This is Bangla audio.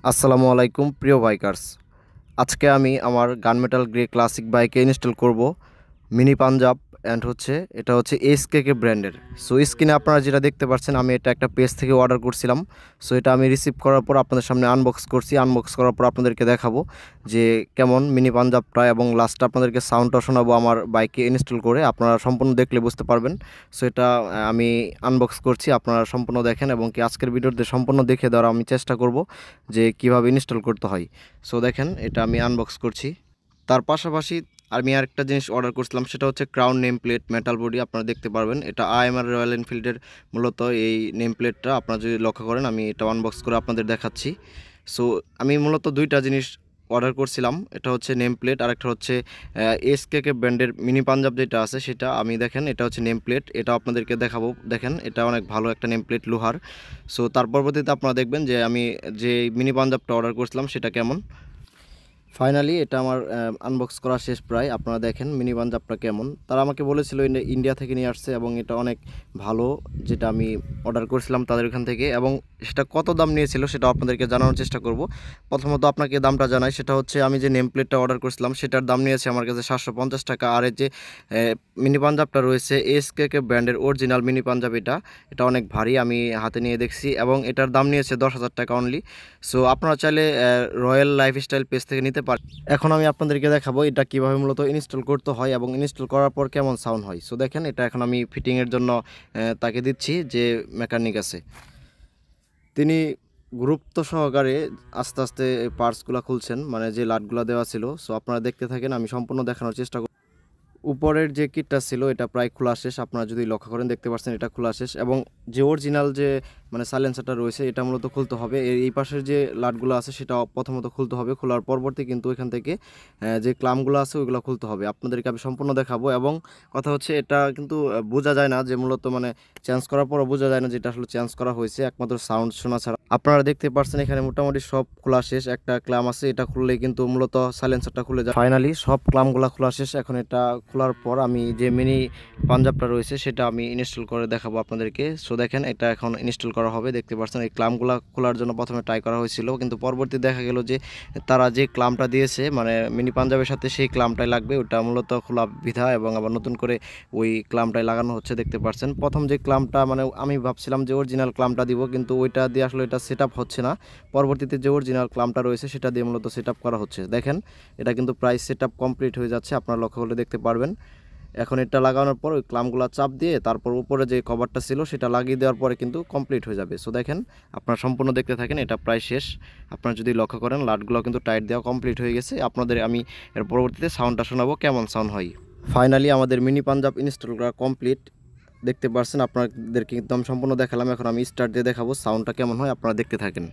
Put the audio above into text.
আসসালামু আলাইকুম প্রিয় বাইকার্স। আজকে আমি আমার গানমেটাল গ্রে ক্লাসিক বাইকে ইনস্টল করব মিনি পাঞ্জাব অ্যান্ড এটা হচ্ছে এসকেকে ব্র্যান্ডের। সো স্ক্রিনে আপনারা যেটা দেখতে পাচ্ছেন, আমি এটা একটা পেজ থেকে অর্ডার করছিলাম। সো এটা আমি রিসিভ করার পর আপনাদের সামনে আনবক্স করছি। আনবক্স করার পর আপনাদেরকে দেখাবো যে কেমন মিনি পাঞ্জাবটা, এবং লাস্টে আপনাদেরকে সাউন্ডটা শোনাবো আমার বাইকে ইনস্টল করে। আপনারা সম্পূর্ণ দেখলে বুঝতে পারবেন। সো এটা আমি আনবক্স করছি, আপনারা সম্পূর্ণ দেখেন, এবং কি আজকের ভিডিওতে সম্পূর্ণ দেখে দেওয়ার আমি চেষ্টা করব যে কিভাবে ইনস্টল করতে হয়। সো দেখেন, এটা আমি আনবক্স করছি। তার পাশাপাশি আমি আরেকটা জিনিস অর্ডার করছিলাম, সেটা হচ্ছে crown name plate metal body. আপনারা দেখতে পারবেন এটা আইএমআর রয়্যাল এনফিল্ডের মূলত এই নেম প্লেটটা। আপনারা যদি লক্ষ্য করেন, আমি এটা আনবক্স করে আপনাদের দেখাচ্ছি। সো আমি মূলত দুইটা জিনিস অর্ডার করছিলাম, এটা হচ্ছে নেম প্লেট, আর একটা হচ্ছে এসকেকে ব্র্যান্ডের মিনি পাঞ্জাব যেটা আছে সেটা। আমি দেখেন, এটা হচ্ছে নেম প্লেট, এটা আপনাদেরকে দেখাবো। দেখেন, এটা অনেক ভালো একটা নেম প্লেট, লোহার। সো তার পরবর্তীতে আপনারা দেখবেন যে আমি যে মিনি পাঞ্জাবটা অর্ডার করছিলাম সেটা কেমন। ফাইনালি এটা আমার আনবক্স করা শেষ প্রায়। আপনারা দেখেন মিনি পাঞ্জাবটা কেমন। তারা আমাকে বলেছিল ইন্ডিয়া থেকে নিয়ে আসছে, এবং এটা অনেক ভালো, যেটা আমি অর্ডার করেছিলাম তাদের ওখান থেকে। এবং সেটা কত দাম নিয়েছিল সেটা আপনাদেরকে জানানোর চেষ্টা করব। প্রথমত আপনাকে দামটা জানাই, সেটা হচ্ছে আমি যে নেম প্লেটটা অর্ডার করেছিলাম সেটার দাম নিয়েছে আমার কাছে 750 টাকা। আর এই যে মিনি পাঞ্জাবটা রয়েছে এসকেকে ব্র্যান্ডের অরিজিনাল মিনি পাঞ্জাব, এটা অনেক ভারী, আমি হাতে নিয়ে দেখছি, এবং এটার দাম নিয়েছে 10,000 টাকা অনলি। সো আপনারা চাইলে রয়্যাল লাইফস্টাইল পেজ থেকে নিতে পারেন। এখন আমি আপনাদেরকে দেখাবো এটা কিভাবে মূলত ইনস্টল করতে হয়, এবং ইনস্টল করার পর কেমন সাউন্ড হয়। সো দেখেন, এটা এখন আমি ফিটিংয়ের জন্য তাকে দিচ্ছি, যে মেকানিক আছে তিনি গুরুত্ব সহকারে আস্তে আস্তে পার্টসগুলো খুলছেন, মানে যে লাটগুলো দেওয়া ছিল। সো আপনারা দেখতে থাকেন, আমি সম্পূর্ণ দেখানোর চেষ্টা করব। উপরের যে কিটটা ছিল এটা প্রায় খোলা শেষ, আপনারা যদি লক্ষ্য করেন দেখতে পাচ্ছেন এটা খোলা শেষ। এবং যে অরিজিনাল যে মানে সাইলেন্সারটা রয়েছে এটা মূলত খুলতে হবে। এই পাশের যে লাটগুলো আছে সেটা প্রথমত খুলতে হবে। খোলার পরবর্তী কিন্তু এখান থেকে যে ক্লামগুলো আছে ওইগুলো খুলতে হবে। আপনাদেরকে আমি সম্পূর্ণ দেখাবো। এবং কথা হচ্ছে, এটা কিন্তু বোঝা যায় না যে মূলত মানে চেঞ্জ করার পরও বোঝা যায় না যে এটা আসলে চেঞ্জ করা হয়েছে, একমাত্র সাউন্ড শোনা ছাড়া। আপনারা দেখতে পাচ্ছেন এখানে মোটামুটি সব খোলা শেষ। একটা ক্লাম আছে, এটা খুললেই কিন্তু মূলত সাইলেন্সারটা খুলে যায়। ফাইনালি সব ক্লামগুলো খোলা শেষ। এখন এটা খোলার পর আমি যে মিনি পাঞ্জাবটা রয়েছে সেটা আমি ইনস্টল করে দেখাবো আপনাদেরকে। সো দেখেন, এটা এখন ইনস্টল করা হবে। দেখতে পাচ্ছেন এই ক্লামগুলো খোলার জন্য প্রথমে ট্রাই করা হয়েছিল, কিন্তু পরবর্তী দেখা গেল যে তারা যে ক্লামটা দিয়েছে মানে মিনি পাঞ্জাবের সাথে সেই ক্লামটাই লাগবে, ওটা মূলত খোলা বিধা, এবং আবার নতুন করে ওই ক্লামটাই লাগানো হচ্ছে। দেখতে পাচ্ছেন প্রথম যে ক্লামটা, মানে আমি ভাবছিলাম যে অরিজিনাল ক্লামটা দিব, কিন্তু ওইটা দিয়ে আসলে এটা সেট আপ হচ্ছে না। পরবর্তীতে যে অরিজিনাল ক্লামটা রয়েছে সেটা দিয়ে মূলত সেট আপ করা হচ্ছে। দেখেন, এটা কিন্তু প্রায় সেট আপ কমপ্লিট হয়ে যাচ্ছে, আপনারা লক্ষ্য করলে দেখতে পারবেন। এখন এটা লাগানোর পর ওই ক্লামগুলো চাপ দিয়ে তারপর উপরে যে কভারটা ছিল সেটা লাগিয়ে দেওয়ার পরে কিন্তু কমপ্লিট হয়ে যাবে। সো দেখেন, আপনারা সম্পূর্ণ দেখতে থাকেন, এটা প্রায় শেষ। আপনারা যদি লক্ষ্য করেন লাটগুলো কিন্তু টাইট দেওয়া কমপ্লিট হয়ে গেছে। আপনাদের আমি এর পরবর্তীতে সাউন্ডটা শোনাবো কেমন সাউন্ড হয়। ফাইনালি আমাদের মিনি পাঞ্জাব ইনস্টল করা কমপ্লিট। দেখতে পাচ্ছেন, আপনাদেরকে কিন্তু আমি সম্পূর্ণ দেখালাম। এখন আমি স্টার্ট দিয়ে দেখাবো সাউন্ডটা কেমন হয়, আপনারা দেখতে থাকেন।